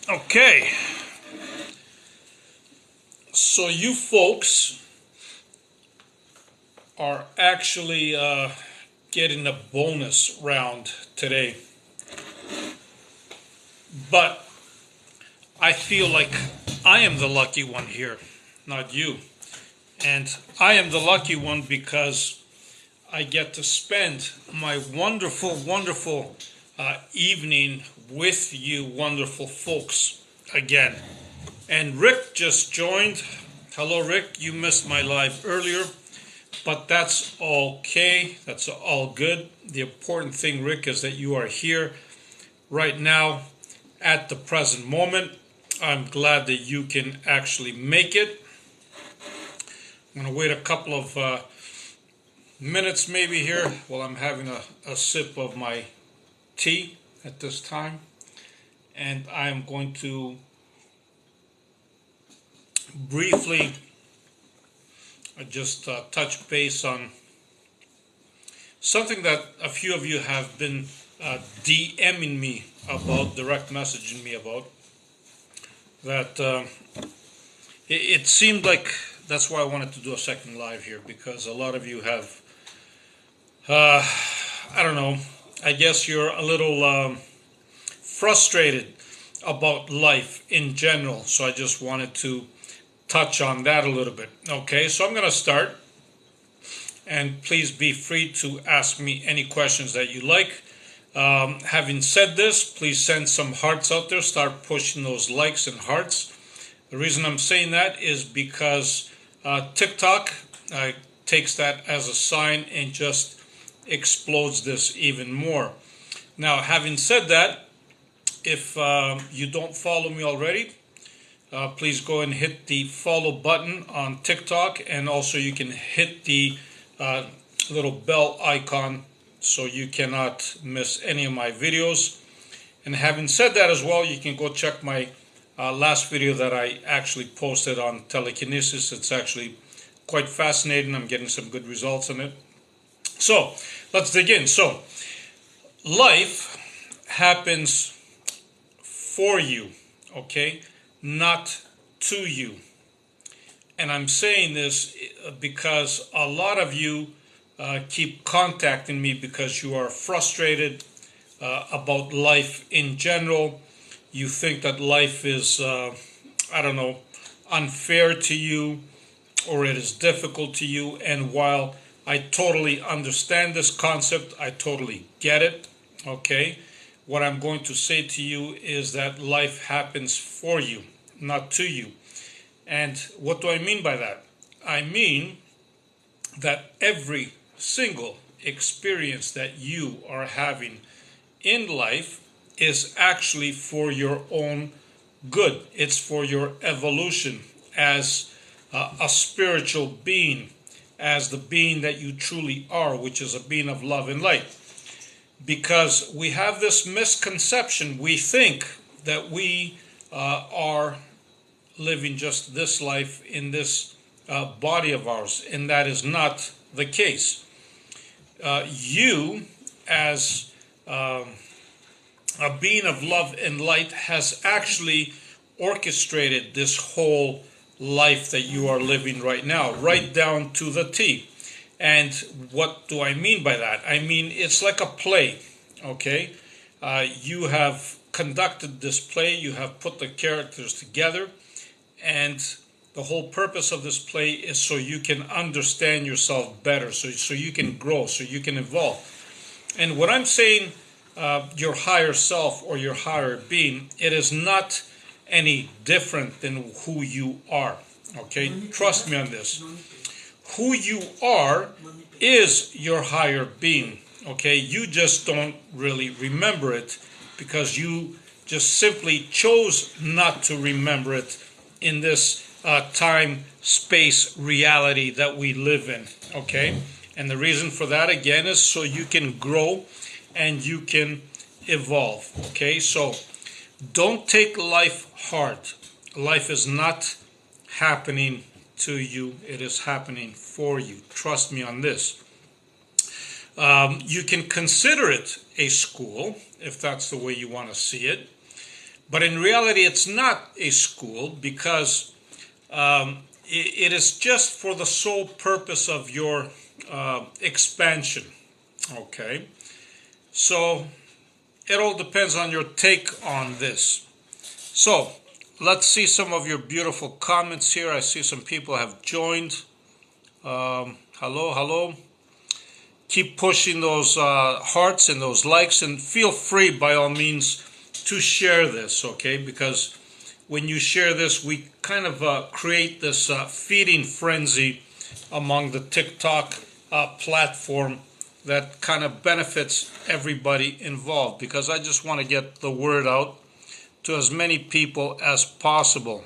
Okay, so you folks are actually getting a bonus round today, but I feel like I am the lucky one here, not you. And I am the lucky one because I get to spend my wonderful evening with you wonderful folks again. And Rick just joined. Hello, Rick. You missed my live earlier, but that's okay. That's all good. The important thing, Rick, is that you are here right now at the present moment. I'm glad that you can actually make it. I'm going to wait a couple of minutes maybe here while I'm having a sip of my tea at this time. And I'm going to briefly just touch base on something that a few of you have been DMing me about, direct messaging me about. That it seemed like that's why I wanted to do a second live here, because a lot of you have, I don't know, I guess you're a little frustrated about life in general. So I just wanted to touch on that a little bit. Okay, so I'm going to start, and please be free to ask me any questions that you like. Having said this, please send some hearts out there. Start pushing those likes and hearts. The reason I'm saying that is because TikTok takes that as a sign and just explodes this even more. Now, having said that, if you don't follow me already, please go and hit the follow button on TikTok, and also you can hit the little bell icon so you cannot miss any of my videos. And having said that as well, you can go check my last video that I actually posted on telekinesis. It's actually quite fascinating. I'm getting some good results on it. So let's dig in. So life happens for you, okay? Not to you. And I'm saying this because a lot of you keep contacting me because you are frustrated about life in general. You think that life is, I don't know, unfair to you, or it is difficult to you. And while I totally understand this concept, I totally get it, okay? What I'm going to say to you is that life happens for you, not to you. And what do I mean by that? I mean that every single experience that you are having in life is actually for your own good. It's for your evolution as a spiritual being, as the being that you truly are, which is a being of love and light. Because we have this misconception, we think that we are living just this life in this body of ours, and that is not the case. You, as a being of love and light, has actually orchestrated this whole life that you are living right now, right down to the T. And what do I mean by that? I mean, it's like a play, okay? You have conducted this play, you have put the characters together, and the whole purpose of this play is so you can understand yourself better, so you can grow, so you can evolve. And when I'm saying your higher self or your higher being, it is not any different than who you are, okay? Trust me on this. Who you are is your higher being, okay? You just don't really remember it because you just simply chose not to remember it in this time-space reality that we live in, okay? And the reason for that, again, is so you can grow and you can evolve, okay? So don't take life hard. Life is not happening to you. It is happening for you. Trust me on this. You can consider it a school, if that's the way you want to see it. But in reality, it's not a school because it is just for the sole purpose of your expansion. Okay? So it all depends on your take on this. So let's see some of your beautiful comments here. I see some people have joined. Hello. Keep pushing those hearts and those likes, and feel free by all means to share this, okay? Because when you share this, we kind of create this feeding frenzy among the TikTok platform that kind of benefits everybody involved, because I just want to get the word out to as many people as possible.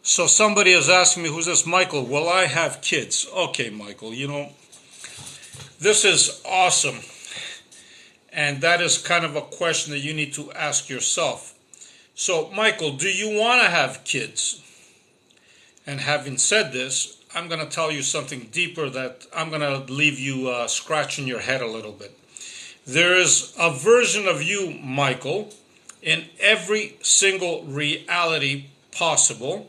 So somebody is asking me, who's this? Michael. Well, I have kids. Okay, Michael, you know, this is awesome. And that is kind of a question that you need to ask yourself. So, Michael, do you want to have kids? And having said this, I'm going to tell you something deeper that I'm going to leave you scratching your head a little bit. There is a version of you, Michael, in every single reality possible.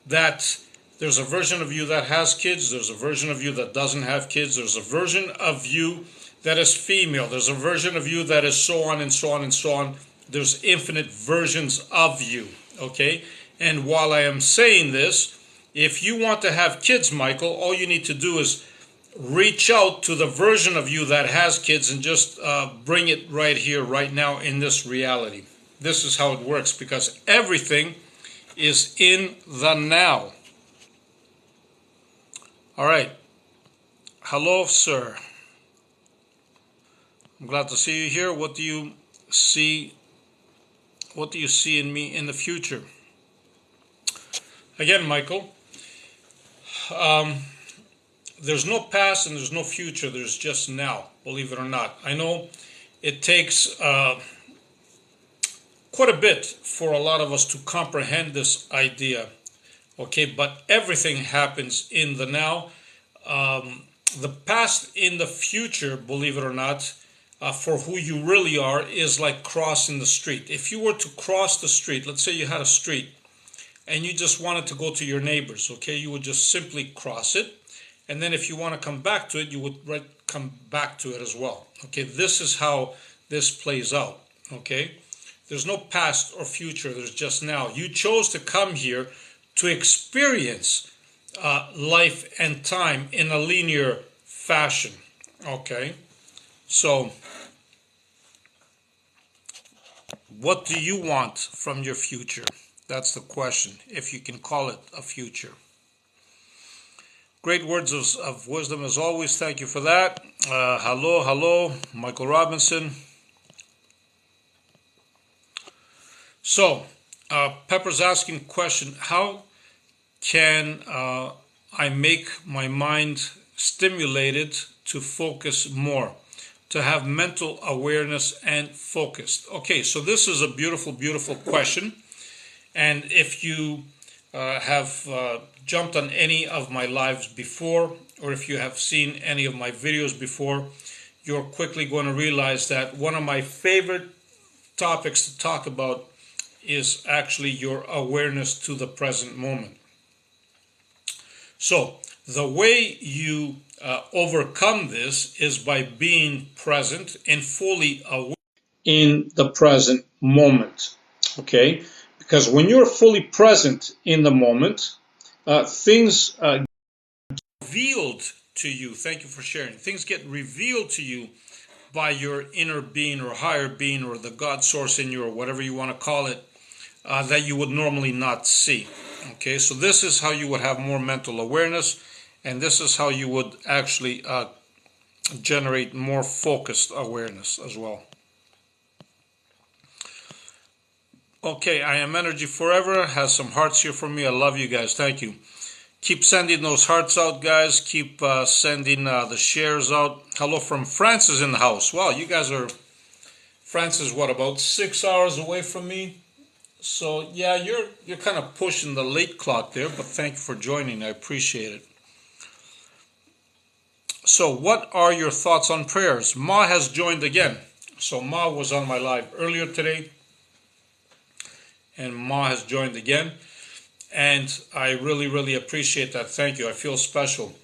That there's a version of you that has kids, there's a version of you that doesn't have kids, there's a version of you that is female, there's a version of you that is so on and so on and so on. There's infinite versions of you, okay? And while I am saying this, if you want to have kids, Michael, all you need to do is reach out to the version of you that has kids and just bring it right here, right now in this reality. This is how it works, because everything is in the now. All right. Hello, sir. I'm glad to see you here. What do you see? What do you see in me in the future? Again, Michael, there's no past and there's no future. There's just now, believe it or not. I know it takes quite a bit for a lot of us to comprehend this idea, okay? But everything happens in the now. The past in the future, believe it or not, for who you really are, is like crossing the street. If you were to cross the street, let's say you had a street, and you just wanted to go to your neighbors, okay? You would just simply cross it, and then if you want to come back to it, you would come back to it as well, okay? This is how this plays out, okay? There's no past or future, there's just now. You chose to come here to experience life and time in a linear fashion, okay? So, what do you want from your future? That's the question, if you can call it a future. Great words of wisdom as always, thank you for that. Hello, Michael Robinson. So, Pepper's asking question, how can I make my mind stimulated to focus more, to have mental awareness and focused? Okay, so this is a beautiful, beautiful question. And if you have jumped on any of my lives before, or if you have seen any of my videos before, you're quickly going to realize that one of my favorite topics to talk about is actually your awareness to the present moment. So the way you overcome this is by being present and fully aware in the present moment, okay? Because when you're fully present in the moment, things get revealed to you. Thank you for sharing. Things get revealed to you by your inner being or higher being or the God source in you or whatever you want to call it, that you would normally not see. Okay, so this is how you would have more mental awareness, and this is how you would actually generate more focused awareness as well. Okay, I am Energy Forever has some hearts here for me. I love you guys. Thank you. Keep sending those hearts out, guys. Keep sending the shares out. Hello from Francis in the house. Wow, you guys are... Francis, what, about 6 hours away from me? So, yeah, you're kind of pushing the late clock there, but thank you for joining. I appreciate it. So, what are your thoughts on prayers? Ma has joined again. So Ma was on my live earlier today, and Ma has joined again. And I really, really appreciate that. Thank you. I feel special.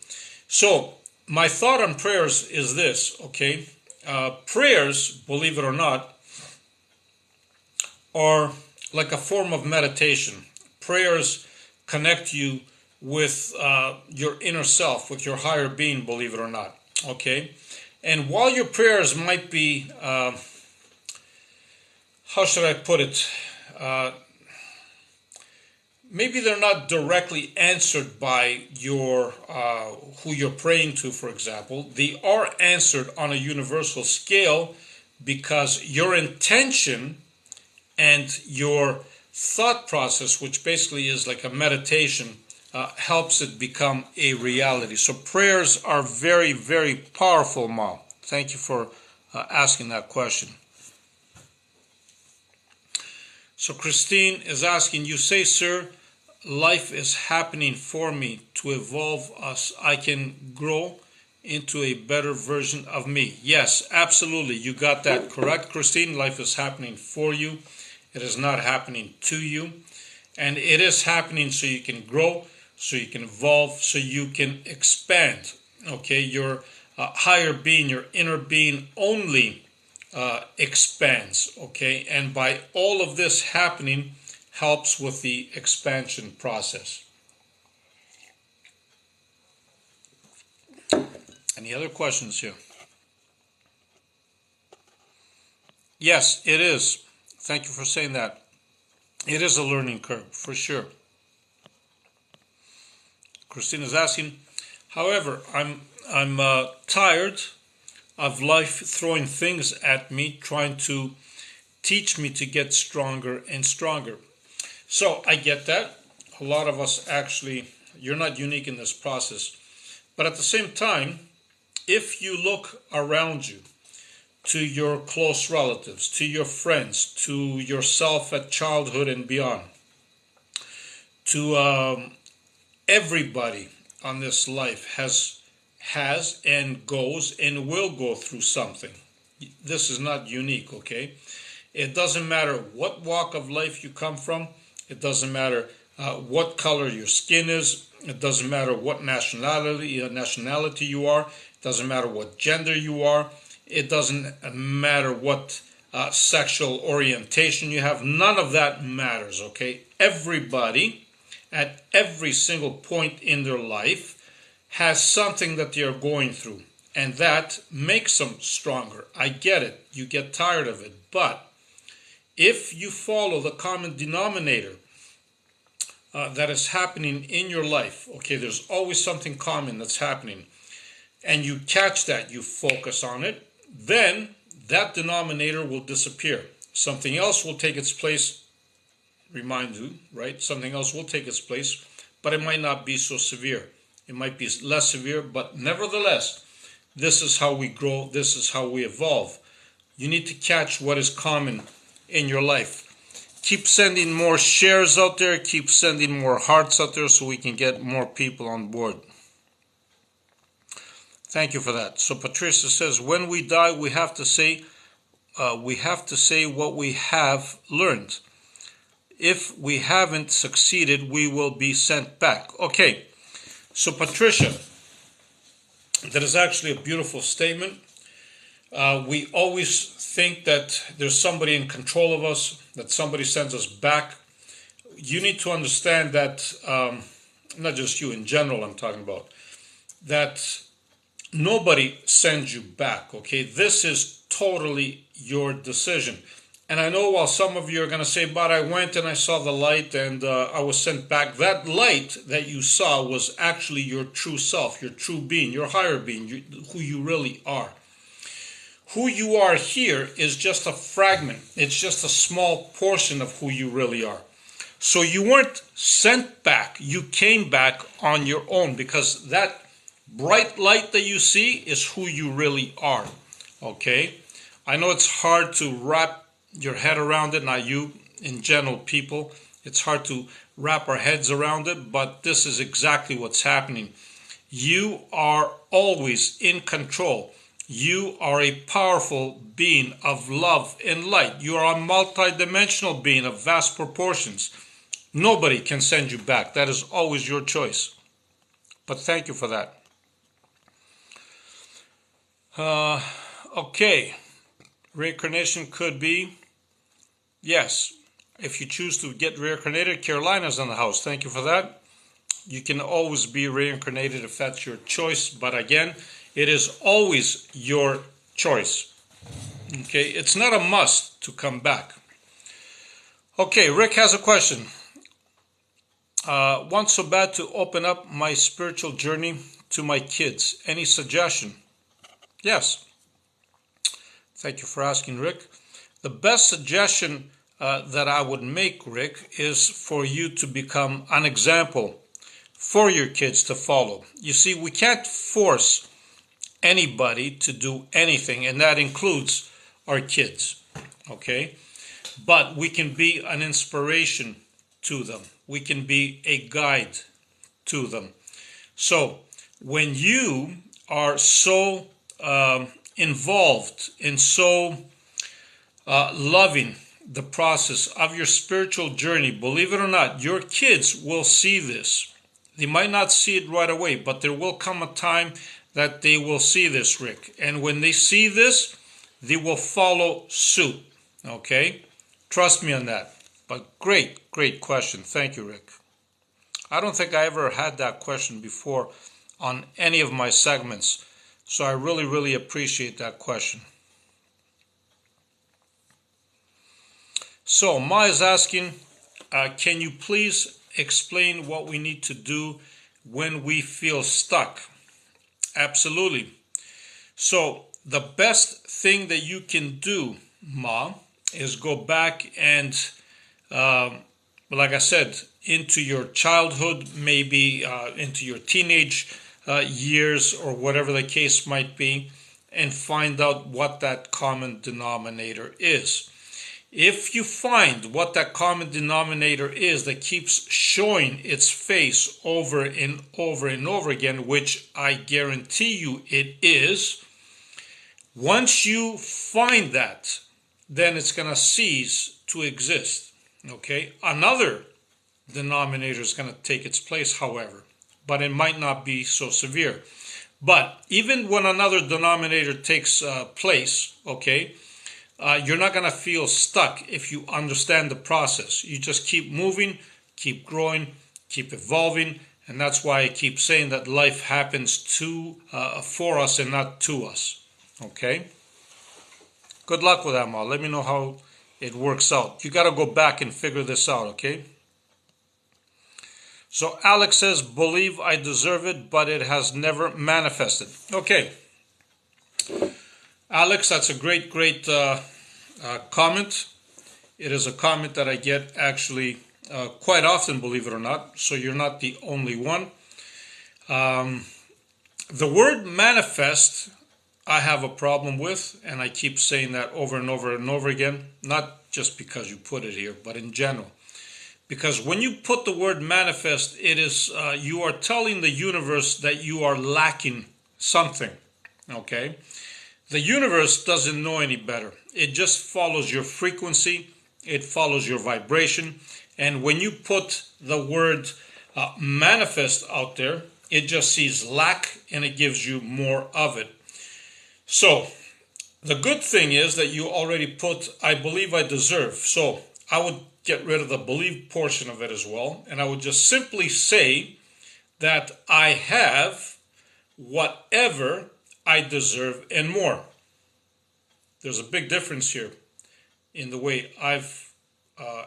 So my thought on prayers is this, okay? Prayers, believe it or not, are like a form of meditation. Prayers connect you with your inner self, with your higher being, believe it or not, okay? And while your prayers might be, how should I put it? Maybe they're not directly answered by your who you're praying to, for example. They are answered on a universal scale because your intention and your thought process, which basically is like a meditation, helps it become a reality. So prayers are very, very powerful, Mom. Thank you for asking that question. So Christine is asking, you say, sir, life is happening for me to evolve us. I can grow into a better version of me. Yes, absolutely. You got that correct, Christine. Life is happening for you. It is not happening to you. And it is happening so you can grow, so you can evolve, so you can expand. Okay, your higher being, your inner being only expands. Okay, and by all of this happening, helps with the expansion process. Any other questions here? Yes, it is. Thank you for saying that. It is a learning curve, for sure. Christine is asking, however, I'm tired of life throwing things at me, trying to teach me to get stronger and stronger. So I get that. A lot of us actually, you're not unique in this process. But at the same time, if you look around you, to your close relatives, to your friends, to yourself at childhood and beyond, to everybody on this life has and goes and will go through something. This is not unique, okay? It doesn't matter what walk of life you come from. It doesn't matter what color your skin is. It doesn't matter what nationality you are. It doesn't matter what gender you are. It doesn't matter what sexual orientation you have. None of that matters, okay? Everybody, at every single point in their life, has something that they are going through. And that makes them stronger. I get it. You get tired of it. But if you follow the common denominator that is happening in your life, okay, there's always something common that's happening, and you catch that, you focus on it, then that denominator will disappear. Something else will take its place, remind you, right? Something else will take its place, but it might not be so severe. It might be less severe, but nevertheless, this is how we grow, this is how we evolve. You need to catch what is common in your life. Keep sending more shares out there, keep sending more hearts out there so we can get more people on board. Thank you for that. So Patricia says, when we die, we have to say what we have learned. If we haven't succeeded, we will be sent back. Okay, so Patricia, that is actually a beautiful statement. We always think that there's somebody in control of us, that somebody sends us back. You need to understand that, not just you, in general I'm talking about, that nobody sends you back, okay? This is totally your decision. And I know while some of you are going to say, but I went and I saw the light and I was sent back. That light that you saw was actually your true self, your true being, your higher being, who you really are. Who you are here is just a fragment. It's just a small portion of who you really are. So you weren't sent back. You came back on your own because that bright light that you see is who you really are. Okay? I know it's hard to wrap your head around it. Not you, in general, people. It's hard to wrap our heads around it, but this is exactly what's happening. You are always in control. You are a powerful being of love and light. You are a multidimensional being of vast proportions. Nobody can send you back. That is always your choice. But thank you for that. Okay. Reincarnation could be, yes. If you choose to get reincarnated, Carolina's in the house. Thank you for that. You can always be reincarnated if that's your choice. But again, it is always your choice. Okay, it's not a must to come back. Okay, Rick has a question. Want so bad to open up my spiritual journey to my kids. Any suggestion? Yes. Thank you for asking, Rick. The best suggestion that I would make, Rick, is for you to become an example for your kids to follow. You see, we can't force anybody to do anything, and that includes our kids, okay? But we can be an inspiration to them. We can be a guide to them. So when you are so involved in so loving the process of your spiritual journey, believe it or not, your kids will see this. They might not see it right away, but there will come a time that they will see this, Rick. And when they see this, they will follow suit. Okay? Trust me on that. But great, great question. Thank you, Rick. I don't think I ever had that question before on any of my segments. So I really, really appreciate that question. So Ma is asking, can you please explain what we need to do when we feel stuck? Absolutely. So the best thing that you can do, Ma, is go back and, like I said, into your childhood, maybe into your teenage years or whatever the case might be, and find out what that common denominator is. If you find what that common denominator is that keeps showing its face over and over and over again, which I guarantee you it is, once you find that, then it's going to cease to exist. Okay? Another denominator is going to take its place, however, but it might not be so severe. But even when another denominator takes place, okay, you're not going to feel stuck if you understand the process. You just keep moving, keep growing, keep evolving, and that's why I keep saying that life happens for us and not to us. Okay? Good luck with that, Ma. Let me know how it works out. You got to go back and figure this out, okay? So Alex says, believe I deserve it, but it has never manifested. Okay. Alex, that's a great, great comment. It is a comment that I get actually quite often, believe it or not. So you're not the only one. The word manifest, I have a problem with, and I keep saying that over and over and over again, not just because you put it here, but in general. Because when you put the word manifest, it is you are telling the universe that you are lacking something, okay? The universe doesn't know any better. It just follows your frequency. It follows your vibration. And when you put the word manifest out there, it just sees lack and it gives you more of it. So the good thing is that you already put, I believe I deserve. So I would get rid of the believe portion of it as well. And I would just simply say that I have whatever I deserve and more. There's a big difference here in the way I've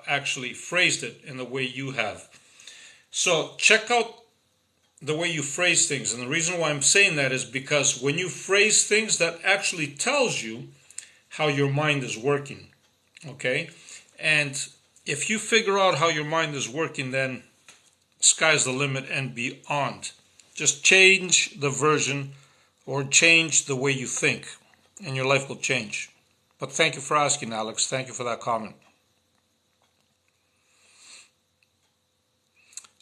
actually phrased it and the way you have. So check out the way you phrase things. And the reason why I'm saying that is because when you phrase things, that actually tells you how your mind is working. Okay? And if you figure out how your mind is working, then sky's the limit and beyond. Just change the version or change the way you think, and your life will change. But thank you for asking, Alex. Thank you for that comment.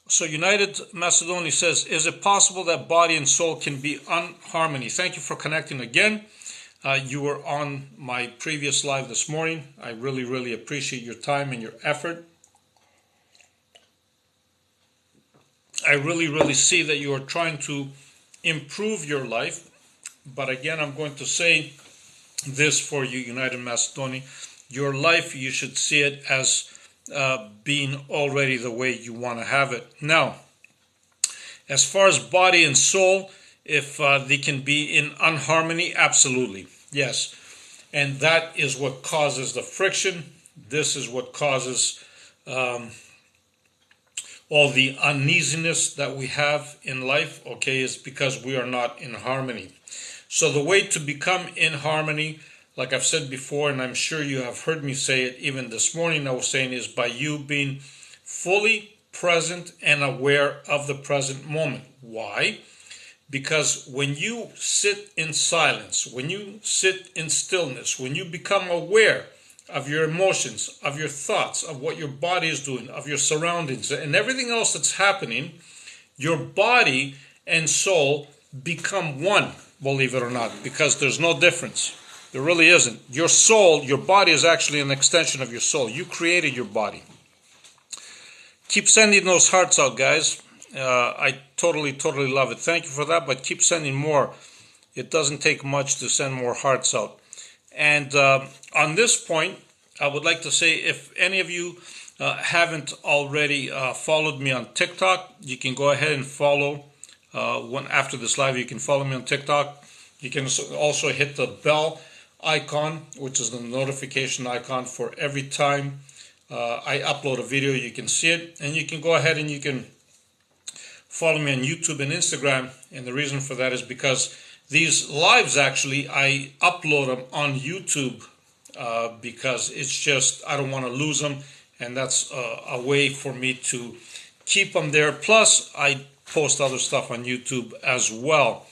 So United Macedonia says, is it possible that body and soul can be unharmony? Thank you for connecting again. you were on my previous live this morning. I really, really appreciate your time and your effort. I really, really see that you are trying to improve your life. But again, I'm going to say this for you, United Macedonia. Your life, you should see it as being already the way you want to have it. Now, as far as body and soul, if they can be in unharmony, absolutely, yes. And that is what causes the friction. This is what causes all the uneasiness that we have in life, okay, is because we are not in harmony. So the way to become in harmony, like I've said before, and I'm sure you have heard me say it even this morning, I was saying, is by you being fully present and aware of the present moment. Why? Because when you sit in silence, when you sit in stillness, when you become aware of your emotions, of your thoughts, of what your body is doing, of your surroundings, and everything else that's happening, your body and soul become one, believe it or not, because there's no difference. There really isn't. Your soul, your body is actually an extension of your soul. You created your body. Keep sending those hearts out, guys. I totally love it. Thank you for that, but keep sending more. It doesn't take much to send more hearts out. And on this point, I would like to say, if any of you haven't already followed me on TikTok, you can go ahead and follow. After this live, you can follow me on TikTok. You can also hit the bell icon, which is the notification icon for every time I upload a video. You can see it, and you can go ahead and you can follow me on YouTube and Instagram. And the reason for that is because these lives, actually, I upload them on YouTube because it's just, I don't want to lose them, and that's a way for me to keep them there. Plus, I post other stuff on YouTube as well.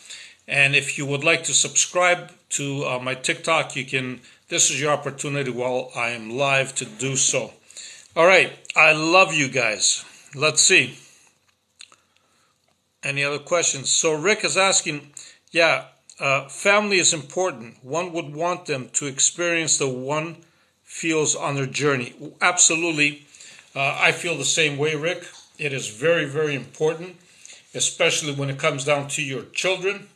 And if you would like to subscribe to my TikTok, you can. This is your opportunity while I am live to do so. All right, I love you guys. Let's see. Any other questions? So Rick is asking, yeah, family is important. One would want them to experience the one feels on their journey. Absolutely. I feel the same way, Rick. It is very, very important, especially when it comes down to your children.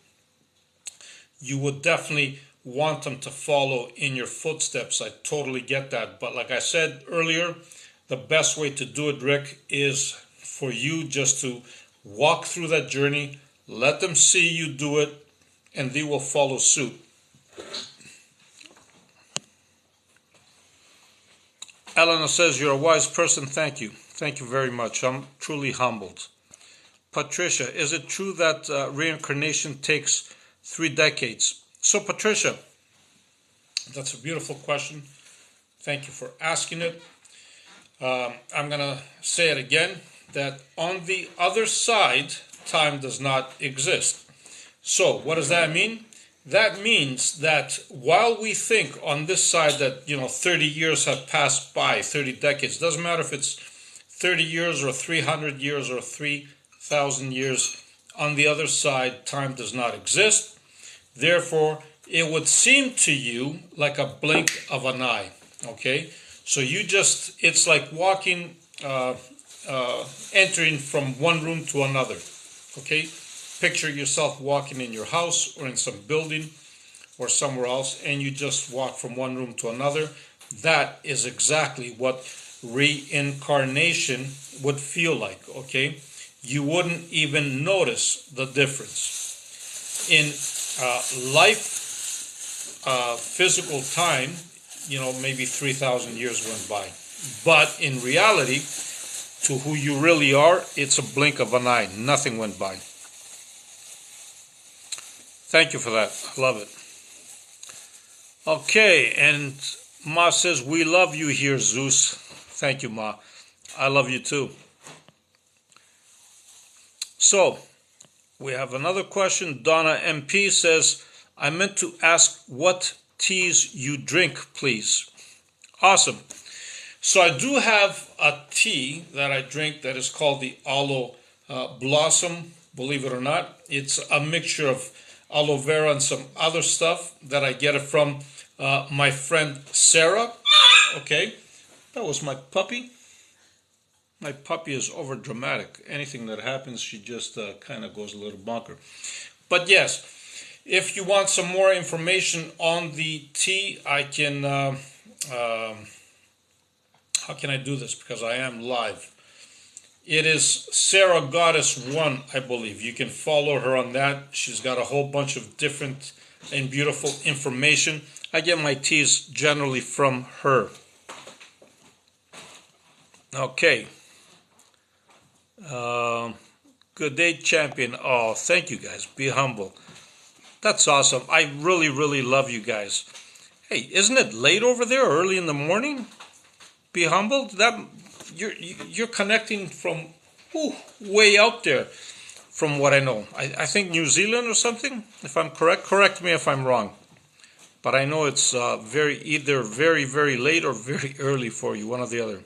You would definitely want them to follow in your footsteps. I totally get that. But like I said earlier, the best way to do it, Rick, is for you just to walk through that journey, let them see you do it, and they will follow suit. Elena says, you're a wise person. Thank you. Thank you very much. I'm truly humbled. Patricia, is it true that reincarnation takes 3 decades? So, Patricia, that's a beautiful question. Thank you for asking it. I'm going to say it again, that on the other side, time does not exist. So, what does that mean? That means that while we think on this side that, 30 years have passed by, 30 decades, doesn't matter if it's 30 years or 300 years or 3,000 years, on the other side, time does not exist. Therefore, it would seem to you like a blink of an eye, okay? So it's like walking, entering from one room to another, okay? Picture yourself walking in your house or in some building or somewhere else, and you just walk from one room to another. That is exactly what reincarnation would feel like, okay? You wouldn't even notice the difference. In life, physical time, maybe 3,000 years went by. But in reality, to who you really are, it's a blink of an eye. Nothing went by. Thank you for that. I love it. Okay, and Ma says, we love you here, Zeus. Thank you, Ma. I love you too. So, we have another question. Donna MP says, I meant to ask what teas you drink, please. Awesome. So I do have a tea that I drink that is called the Aloe Blossom, believe it or not. It's a mixture of aloe vera and some other stuff that I get it from my friend Sarah. Okay, that was my puppy. My puppy is over dramatic. Anything that happens, she just kind of goes a little bonker. But yes, if you want some more information on the tea, I can. How can I do this? Because I am live. It is Sarah Goddess 1, I believe. You can follow her on that. She's got a whole bunch of different and beautiful information. I get my teas generally from her. Okay. Good day, champion. Oh, thank you guys. Be humble. That's awesome. I really, really love you guys. Hey, isn't it late over there? Early in the morning? Be humble. That you're connecting from way out there, from what I know. I think New Zealand or something. If I'm correct, correct me if I'm wrong. But I know it's either very, very late or very early for you, one or the other.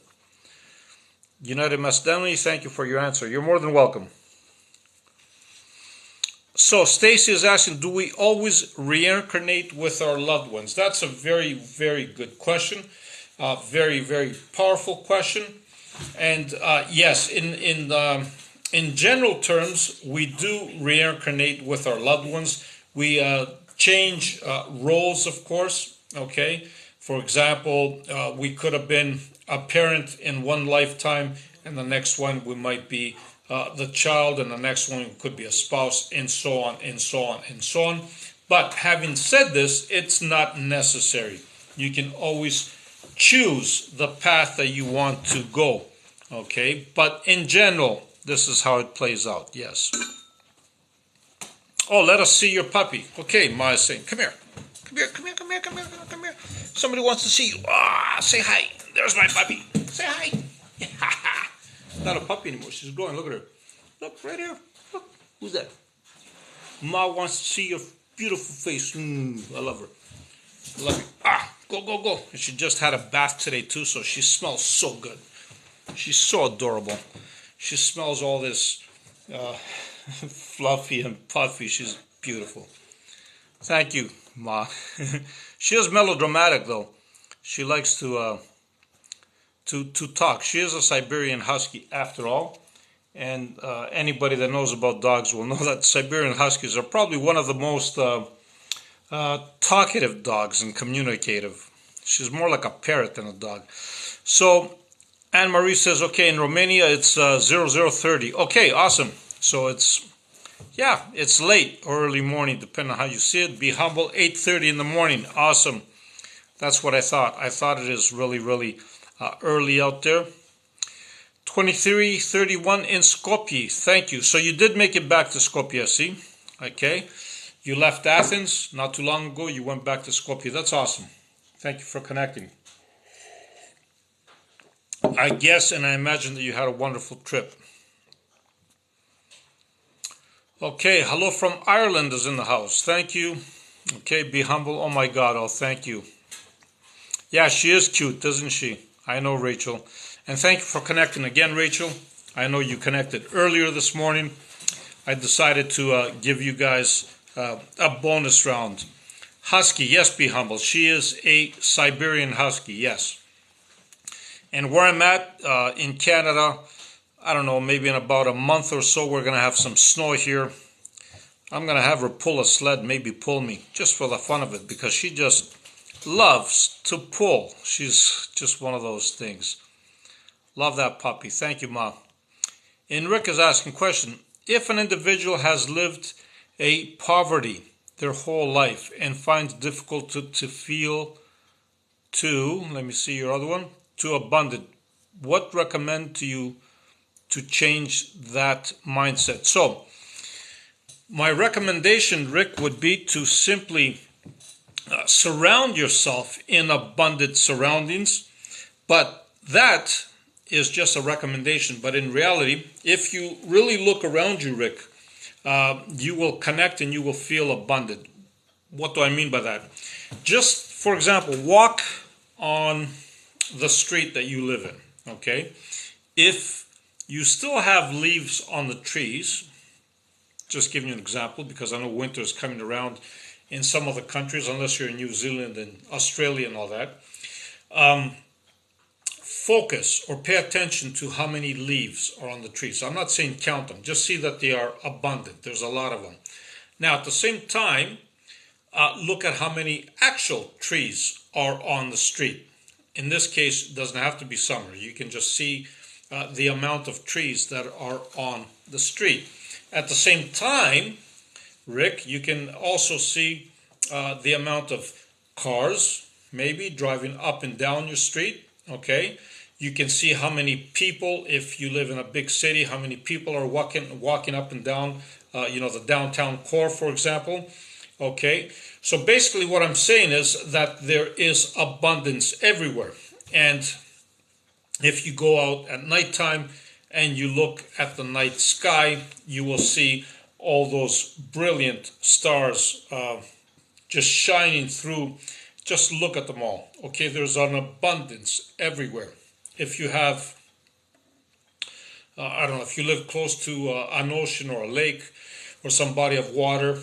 United Macedoni, thank you for your answer. You're more than welcome. So Stacy is asking, do we always reincarnate with our loved ones? That's a very, very good question. Very, very powerful question. And yes, in general terms, we do reincarnate with our loved ones. We change roles, of course. Okay. For example, we could have been a parent in one lifetime, and the next one we might be the child, and the next one could be a spouse, and so on, and so on, and so on. But having said this, it's not necessary. You can always choose the path that you want to go. Okay? But in general, this is how it plays out. Yes. Oh, let us see your puppy. Okay, Maya's saying, come here. Come here, come here, come here, come here, come here. Somebody wants to see you. Ah, say hi. There's my puppy. Say hi. Not a puppy anymore. She's growing. Look at her. Look, right here. Look. Who's that? Ma wants to see your beautiful face. I love her. I love you. Ah, go, go, go. And she just had a bath today, too, so she smells so good. She's so adorable. She smells all this fluffy and puffy. She's beautiful. Thank you, Ma. She is melodramatic, though. She likes to talk. She is a Siberian Husky, after all. And anybody that knows about dogs will know that Siberian Huskies are probably one of the most talkative dogs and communicative. She's more like a parrot than a dog. So Anne-Marie says, okay, in Romania it's 0030. Okay, awesome. So it's late or early morning, depending on how you see it. Be humble, 8:30 in the morning. Awesome. That's what I thought. I thought it is really, really early out there. 23:31 in Skopje. Thank you. So you did make it back to Skopje, I see. Okay. You left Athens not too long ago. You went back to Skopje. That's awesome. Thank you for connecting. I guess and I imagine that you had a wonderful trip. Okay, hello from Ireland is in the house. Thank you. Okay, be humble. Oh my God, oh thank you. Yeah, she is cute, isn't she? I know, Rachel. And thank you for connecting again, Rachel. I know you connected earlier this morning. I decided to give you guys a bonus round. Husky, yes, be humble. She is a Siberian Husky, yes. And where I'm at in Canada, I don't know, maybe in about a month or so, we're going to have some snow here. I'm going to have her pull a sled, maybe pull me, just for the fun of it, because she just loves to pull. She's just one of those things. Love that puppy. Thank you, Ma. And Rick is asking a question. If an individual has lived a poverty their whole life and finds it difficult to feel let me see your other one, to abundant, what recommend to you to change that mindset? So, my recommendation, Rick, would be to simply surround yourself in abundant surroundings. But that is just a recommendation. But in reality, if you really look around you, Rick, you will connect and you will feel abundant. What do I mean by that? Just, for example, walk on the street that you live in, okay? If you still have leaves on the trees, Just giving you an example because I know winter is coming around in some of the countries, unless you're in New Zealand and Australia and all that. Focus or pay attention to how many leaves are on the trees. I'm not saying count them, just see that they are abundant. There's a lot of them. Now, at the same time, look at how many actual trees are on the street. In this case, it doesn't have to be summer. You can just see the amount of trees that are on the street. At the same time, Rick, you can also see the amount of cars maybe driving up and down your street. Okay, you can see how many people, if you live in a big city, how many people are walking up and down, the downtown core, for example. Okay, so basically what I'm saying is that there is abundance everywhere. And if you go out at nighttime and you look at the night sky, you will see all those brilliant stars just shining through. Just look at them all. Okay, there's an abundance everywhere. If you have, I don't know, if you live close to an ocean or a lake or some body of water,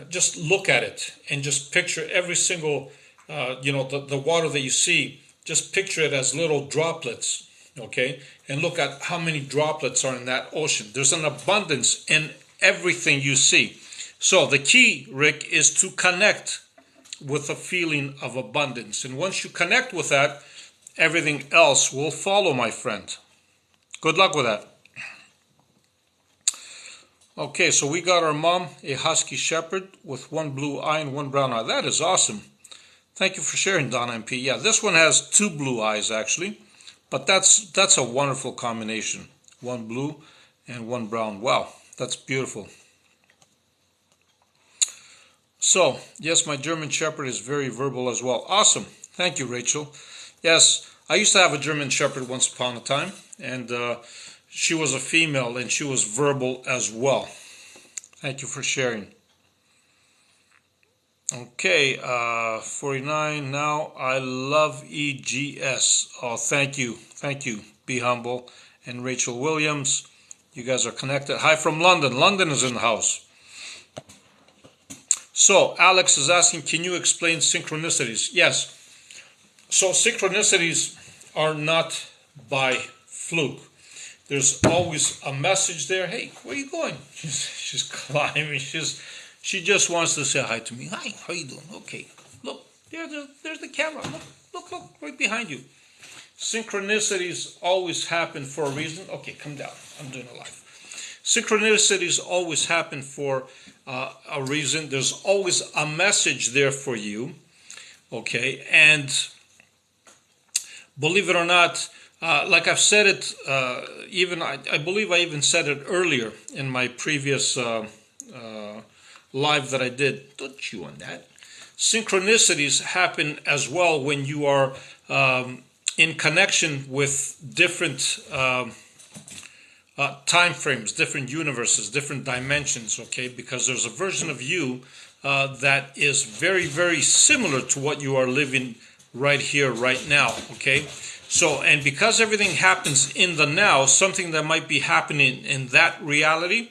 just look at it and just picture every single, the water that you see, just picture it as little droplets, okay? And look at how many droplets are in that ocean. There's an abundance in everything you see. So the key, Rick, is to connect with a feeling of abundance. And once you connect with that, everything else will follow, my friend. Good luck with that. Okay, so we got our mom, a Husky Shepherd with one blue eye and one brown eye. That is awesome. Thank you for sharing, Donna MP. Yeah, this one has two blue eyes, actually. But that's a wonderful combination. One blue and one brown. Wow, that's beautiful. So, yes, my German Shepherd is very verbal as well. Awesome. Thank you, Rachel. Yes, I used to have a German Shepherd once upon a time, and she was a female, and she was verbal as well. Thank you for sharing. Okay, 49 now. I love EGS. Oh, thank you. Thank you. Be humble. And Rachel Williams, you guys are connected. Hi from London. London is in the house. So, Alex is asking, can you explain synchronicities? Yes. So, synchronicities are not by fluke. There's always a message there. Hey, where are you going? She's climbing. She just wants to say hi to me. Hi, how you doing? Okay. Look, there's the camera. Look, right behind you. Synchronicities always happen for a reason. Okay, come down. I'm doing a live. Synchronicities always happen for a reason. There's always a message there for you. Okay, and believe it or not, like I've said it, I believe I even said it earlier in my previous live that I did. Don't chew on that. Synchronicities happen as well when you are in connection with different time frames, different universes, different dimensions, okay? Because there's a version of you that is very, very similar to what you are living right here, right now, okay? So, and because everything happens in the now, something that might be happening in that reality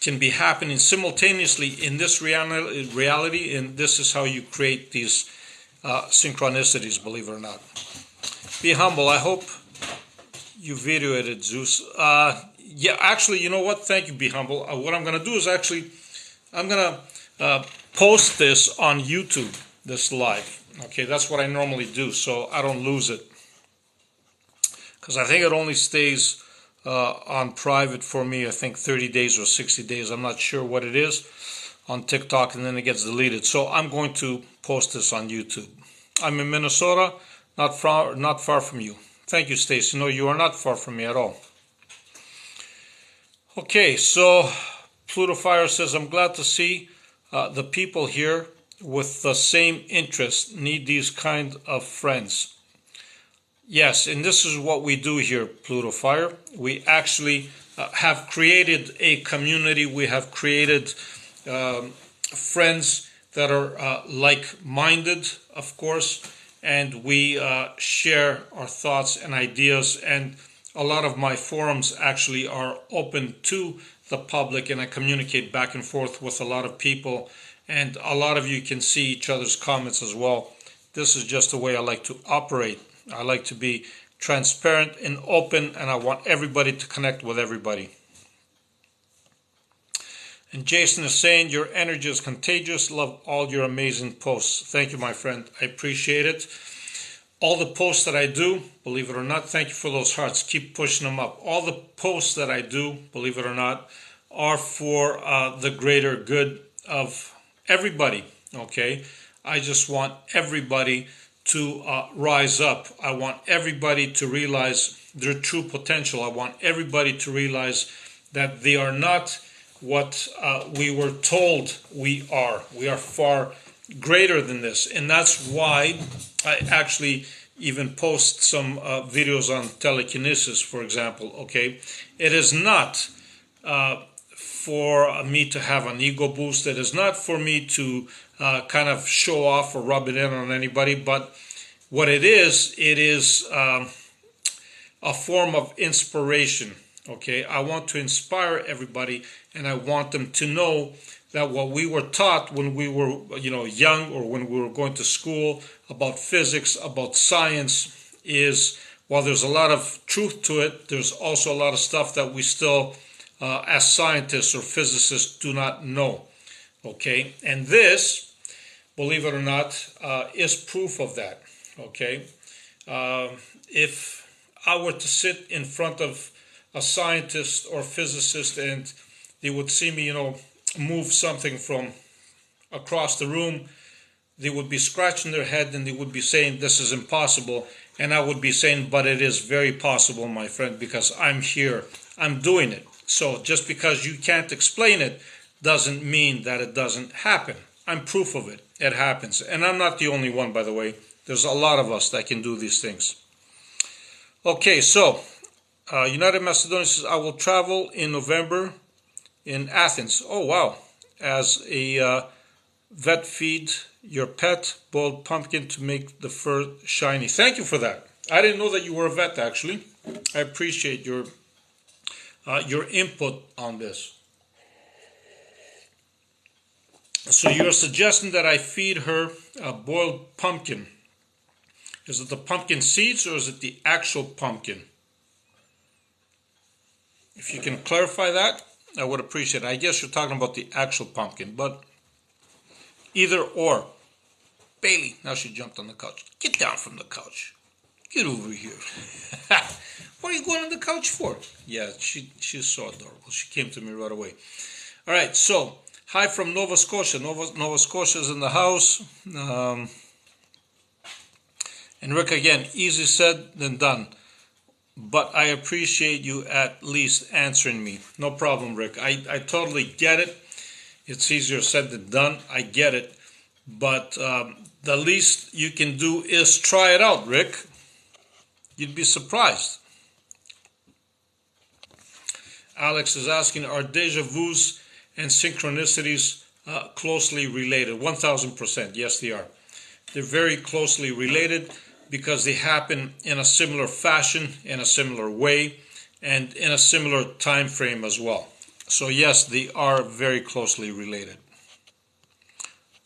can be happening simultaneously in this reality, and this is how you create these synchronicities, believe it or not. Be humble. I hope you videoed it, Zeus. Yeah, actually, you know what? Thank you, Be Humble. What I'm going to do is I'm going to post this on YouTube, this live. Okay, that's what I normally do, so I don't lose it. Because I think it only stays on private for me, I think 30 days or 60 days. I'm not sure what it is on TikTok, and then it gets deleted. So I'm going to post this on YouTube. I'm in Minnesota, not far from you. Thank you, Stacy. No, you are not far from me at all. Okay, so Pluto Fire says, I'm glad to see the people here with the same interest need these kind of friends. Yes, and this is what we do here, Pluto Fire. We actually have created a community. We have created friends that are like-minded, of course, and we share our thoughts and ideas and a lot of my forums actually are open to the public, and I communicate back and forth with a lot of people, and a lot of you can see each other's comments as well. This is just the way I like to operate. I like to be transparent and open, and I want everybody to connect with everybody. And Jason is saying, your energy is contagious. Love all your amazing posts. Thank you, my friend. I appreciate it. All the posts that I do, believe it or not, thank you for those hearts. Keep pushing them up. All the posts that I do, believe it or not, are for the greater good of everybody. Okay? I just want everybody to rise up. I want everybody to realize their true potential. I want everybody to realize that they are not what we were told we are. We are far greater than this. And that's why I actually even post some videos on telekinesis, for example. Okay, it is not for me to have an ego boost. It is not for me to kind of show off or rub it in on anybody. But what it is a form of inspiration. Okay, I want to inspire everybody, and I want them to know that what we were taught when we were, young, or when we were going to school about physics, about science, is, while there's a lot of truth to it, there's also a lot of stuff that we still, as scientists or physicists, do not know. Okay, and this, believe it or not, is proof of that. Okay, if I were to sit in front of a scientist or physicist and they would see me, move something from across the room, they would be scratching their head and they would be saying, this is impossible. And I would be saying, but it is very possible, my friend, because I'm here, I'm doing it. So just because you can't explain it doesn't mean that it doesn't happen. I'm proof of it. It happens. And I'm not the only one, by the way. There's a lot of us that can do these things. Okay, so United Macedonia says, I will travel in November in Athens. Oh, wow. As a vet, feed your pet boiled pumpkin to make the fur shiny. Thank you for that. I didn't know that you were a vet, actually. I appreciate your input on this. So you're suggesting that I feed her a boiled pumpkin. Is it the pumpkin seeds or is it the actual pumpkin? If you can clarify that, I would appreciate it. I guess you're talking about the actual pumpkin, but either or. Bailey, now she jumped on the couch. Get down from the couch. Get over here. What are you going on the couch for? Yeah, she's so adorable. She came to me right away. All right, so hi from Nova Scotia. Nova Scotia's in the house. And Rick, again, easy said than done. But I appreciate you at least answering me. No problem, Rick. I totally get it. It's easier said than done. I get it. But the least you can do is try it out, Rick. You'd be surprised. Alex is asking, are deja vus and synchronicities closely related? 1000%. Yes, they are. They're very closely related because they happen in a similar fashion, in a similar way, and in a similar time frame as well. So yes, they are very closely related.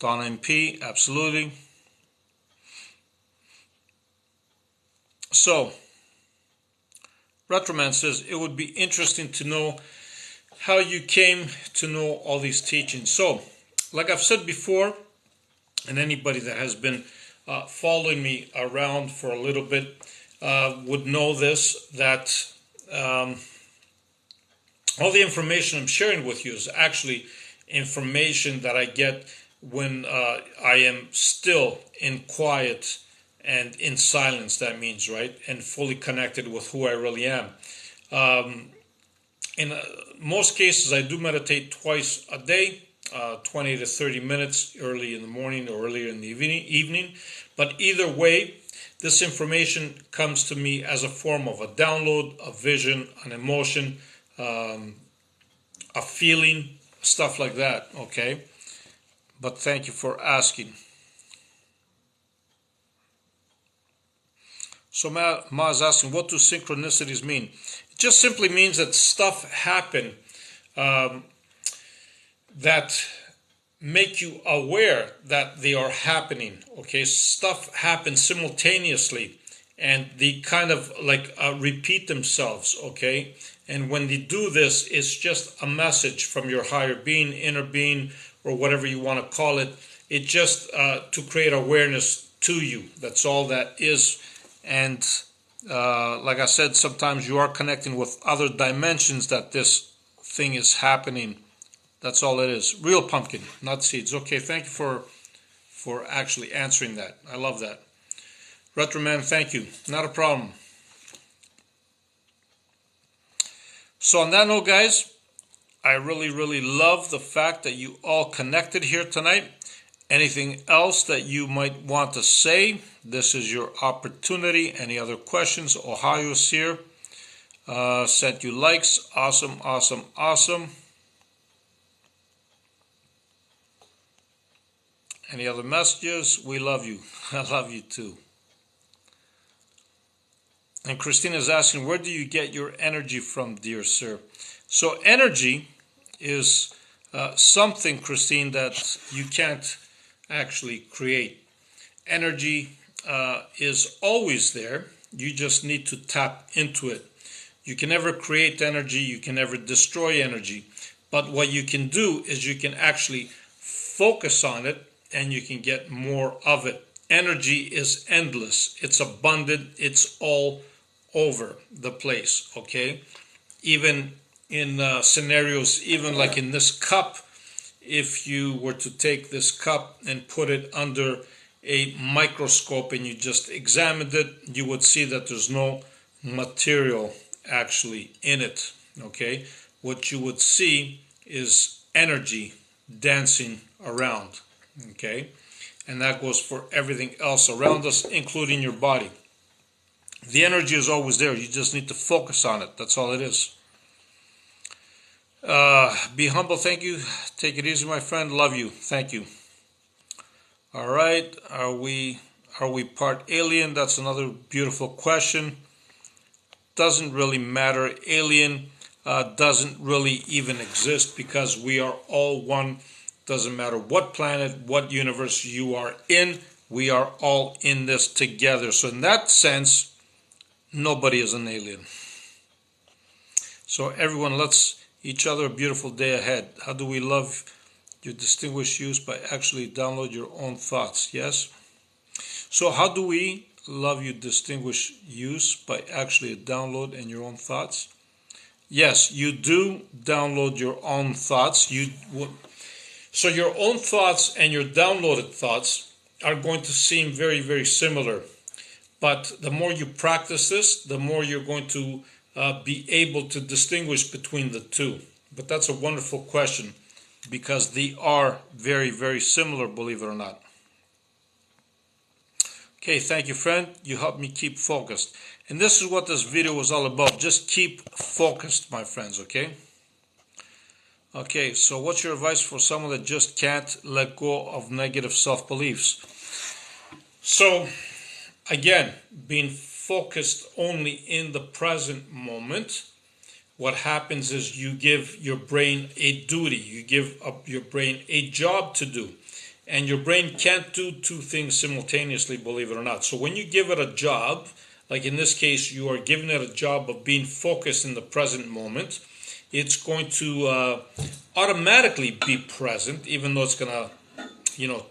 Donna MP, absolutely. So, Retroman says, it would be interesting to know how you came to know all these teachings. So, like I've said before, and anybody that has been following me around for a little bit would know this, that all the information I'm sharing with you is actually information that I get when I am still in quiet and in silence, that means, right? And fully connected with who I really am. In most cases, I do meditate twice a day, 20 to 30 minutes early in the morning or earlier in the evening. But either way, this information comes to me as a form of a download, a vision, an emotion, a feeling, stuff like that, okay? But thank you for asking. So Ma is asking, what do synchronicities mean? It just simply means that stuff happen that make you aware that they are happening. Okay, stuff happens simultaneously, and they kind of like repeat themselves. Okay, and when they do this, it's just a message from your higher being, inner being, or whatever you want to call it. It just to create awareness to you. That's all that is. And like I said, sometimes you are connecting with other dimensions that this thing is happening. That's all it is. Real pumpkin, not seeds. Okay, thank you for actually answering that. I love that. Retroman, thank you. Not a problem. So on that note, guys, I really, really love the fact that you all connected here tonight. Anything else that you might want to say, this is your opportunity. Any other questions? Ohio's here. Sent you likes. Awesome, awesome, awesome. Any other messages? We love you. I love you too. And Christina is asking, where do you get your energy from, dear sir? So energy is something, Christine, that you can't actually create. Energy is always there. You just need to tap into it. You can never create energy. You can never destroy energy. But what you can do is you can actually focus on it, and you can get more of it. Energy is endless. It's abundant. It's all over the place, okay? Even in scenarios, even like in this cup, if you were to take this cup and put it under a microscope and you just examined it, you would see that there's no material actually in it, okay? What you would see is energy dancing around. Okay, and that goes for everything else around us, including your body. The energy is always there. You just need to focus on it. That's all it is. Be humble. Thank you. Take it easy, my friend. Love you. Thank you. All right. Are we part alien? That's another beautiful question. Doesn't really matter. Alien doesn't really even exist because we are all one. Doesn't matter what planet, what universe you are in, we are all in this together. So in that sense, nobody is an alien. So everyone, let's each other a beautiful day ahead. How do we love your distinguished use? By actually download your own thoughts, yes? So how do we love you distinguished use? By actually download and your own thoughts? Yes, you do download your own thoughts. So your own thoughts and your downloaded thoughts are going to seem very, very similar. But the more you practice this, the more you're going to be able to distinguish between the two. But that's a wonderful question because they are very, very similar, believe it or not. Okay, thank you, friend. You helped me keep focused. And this is what this video was all about. Just keep focused, my friends, okay? Okay, so what's your advice for someone that just can't let go of negative self-beliefs? So, again, being focused only in the present moment, what happens is you give your brain a duty. You give up your brain a job to do. And your brain can't do two things simultaneously, believe it or not. So when you give it a job, like in this case, you are giving it a job of being focused in the present moment, it's going to automatically be present, even though it's going to,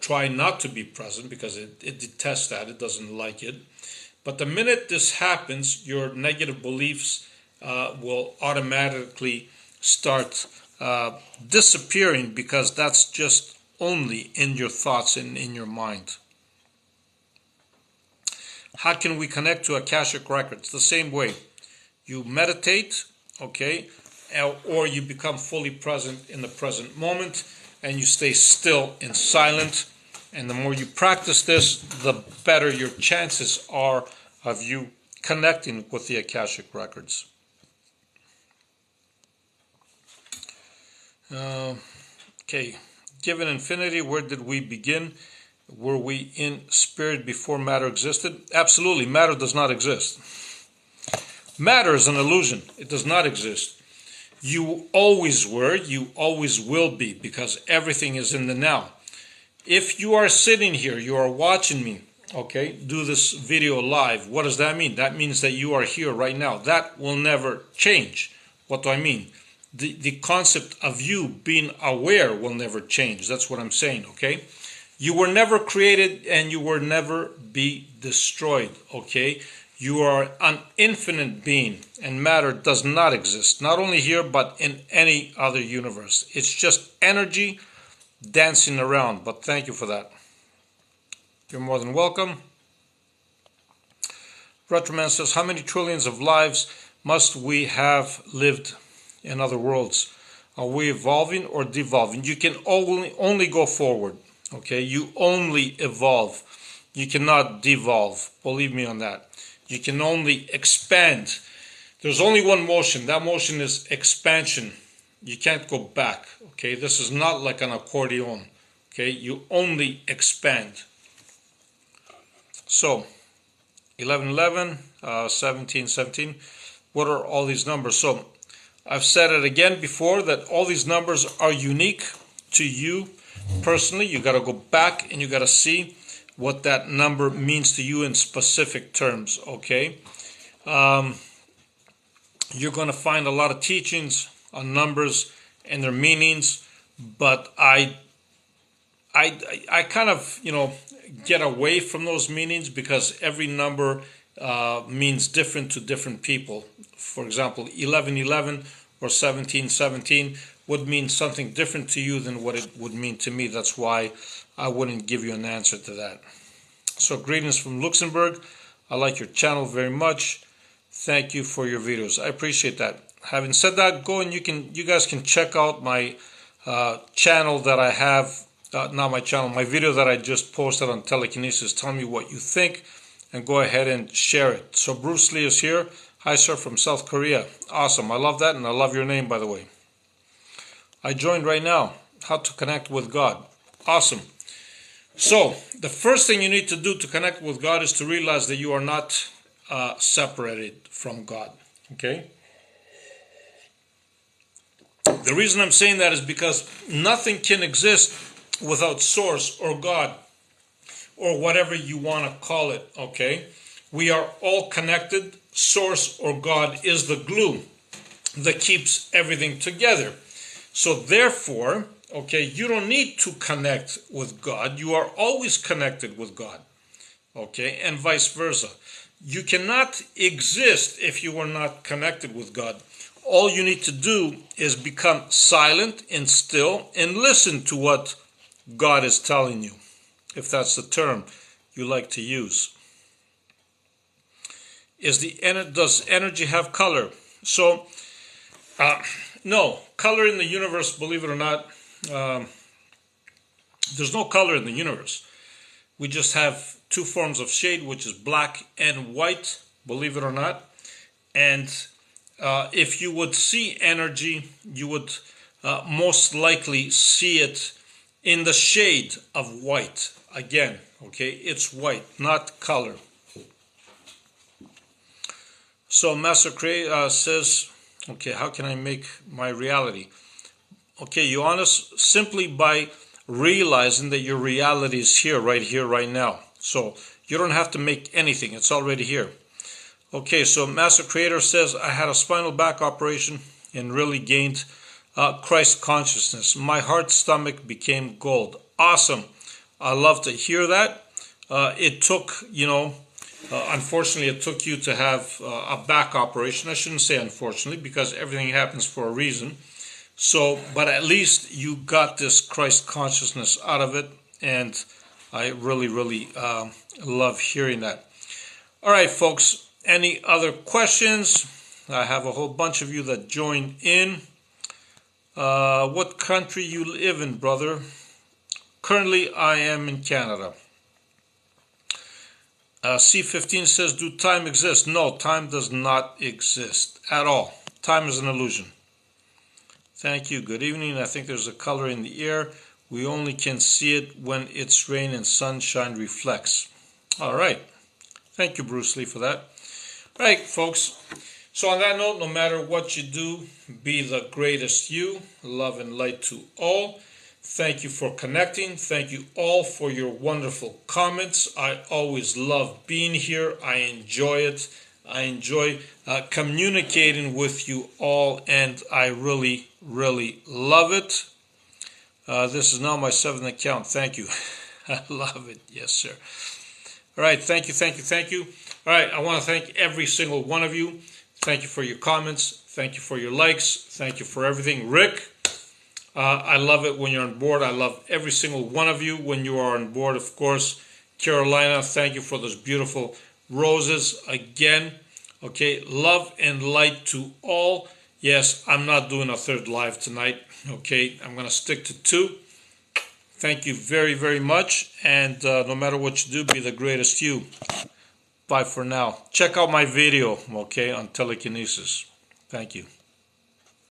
try not to be present because it detests that. It doesn't like it. But the minute this happens, your negative beliefs will automatically start disappearing because that's just only in your thoughts and in your mind. How can we connect to Akashic Records? The same way. You meditate, okay? Or you become fully present in the present moment and you stay still and silent. And the more you practice this, the better your chances are of you connecting with the Akashic Records. Okay, given infinity, where did we begin? Were we in spirit before matter existed? Absolutely, matter does not exist. Matter is an illusion. It does not exist. You always were, you always will be, because everything is in the now. If you are sitting here, you are watching me, okay, do this video live, what does that mean? That means that you are here right now. That will never change. What do I mean? The concept of you being aware will never change. That's what I'm saying, okay? You were never created and you will never be destroyed, okay? You are an infinite being and matter does not exist, not only here but in any other universe. It's just energy dancing around, but thank you for that. You're more than welcome. Retroman says, how many trillions of lives must we have lived in other worlds? Are we evolving or devolving? You can only go forward, okay? You only evolve. You cannot devolve. Believe me on that. You can only expand. There's only one motion. That motion is expansion. You can't go back, okay? This is not like an accordion, okay? You only expand. So, 1111, 1717, what are all these numbers? So, I've said it again before that all these numbers are unique to you personally. You got to go back and you got to see what that number means to you in specific terms, okay? You're going to find a lot of teachings on numbers and their meanings, but I kind of, get away from those meanings because every number means different to different people. For example, 1111 or 1717 would mean something different to you than what it would mean to me. That's why I wouldn't give you an answer to that. So greetings from Luxembourg. I like your channel very much. Thank you for your videos. I appreciate that. Having said that, go and you guys can check out my channel that I have, not my channel, my video that I just posted on telekinesis. Tell me what you think and go ahead and share it. So Bruce Lee is here. Hi sir, from South Korea. Awesome. I love that and I love your name, by the way. I joined right now. How to connect with God. Awesome. So the first thing you need to do to connect with God is to realize that you are not separated from God. Okay? The reason I'm saying that is because nothing can exist without Source or God or whatever you want to call it. Okay? We are all connected. Source or God is the glue that keeps everything together. So therefore, okay, you don't need to connect with God. You are always connected with God. Okay, and vice versa. You cannot exist if you are not connected with God. All you need to do is become silent and still and listen to what God is telling you, if that's the term you like to use. Does energy have color? So, no, color in the universe, believe it or not, there's no color in the universe. We just have two forms of shade, which is black and white, believe it or not. And if you would see energy, you would most likely see it in the shade of white. Again, okay, it's white, not color. So Master Cray says, okay, how can I make my reality? Okay, Ioannis, simply by realizing that your reality is here, right now. So you don't have to make anything. It's already here. Okay, so Master Creator says, I had a spinal back operation and really gained Christ consciousness. My heart stomach became gold. Awesome. I love to hear that. It took, unfortunately, it took you to have a back operation. I shouldn't say unfortunately, because everything happens for a reason. So, but at least you got this Christ consciousness out of it, and I really, really love hearing that. All right, folks, any other questions? I have a whole bunch of you that joined in. What country you live in, brother? Currently, I am in Canada. C15 says, do time exist? No, time does not exist at all. Time is an illusion. Thank you. Good evening. I think there's a color in the air We only can see it when its rain and sunshine reflects. All right. Thank you, Bruce Lee, for that. All right, folks. So on that note, no matter what you do, be the greatest you. Love and light to all. Thank you for connecting. Thank you all for your wonderful comments. I always love being here. I enjoy it. I enjoy communicating with you all, and I really, really love it. This is now my 7th account. Thank you. I love it. Yes, sir. All right. Thank you, thank you, thank you. All right. I want to thank every single one of you. Thank you for your comments. Thank you for your likes. Thank you for everything. Rick, I love it when you're on board. I love every single one of you when you are on board, of course. Carolina, thank you for those beautiful roses again. Okay, love and light to all. Yes, I'm not doing a third live tonight. Okay, I'm going to stick to 2. Thank you very, very much. And no matter what you do, be the greatest you. Bye for now. Check out my video, okay, on telekinesis. Thank you.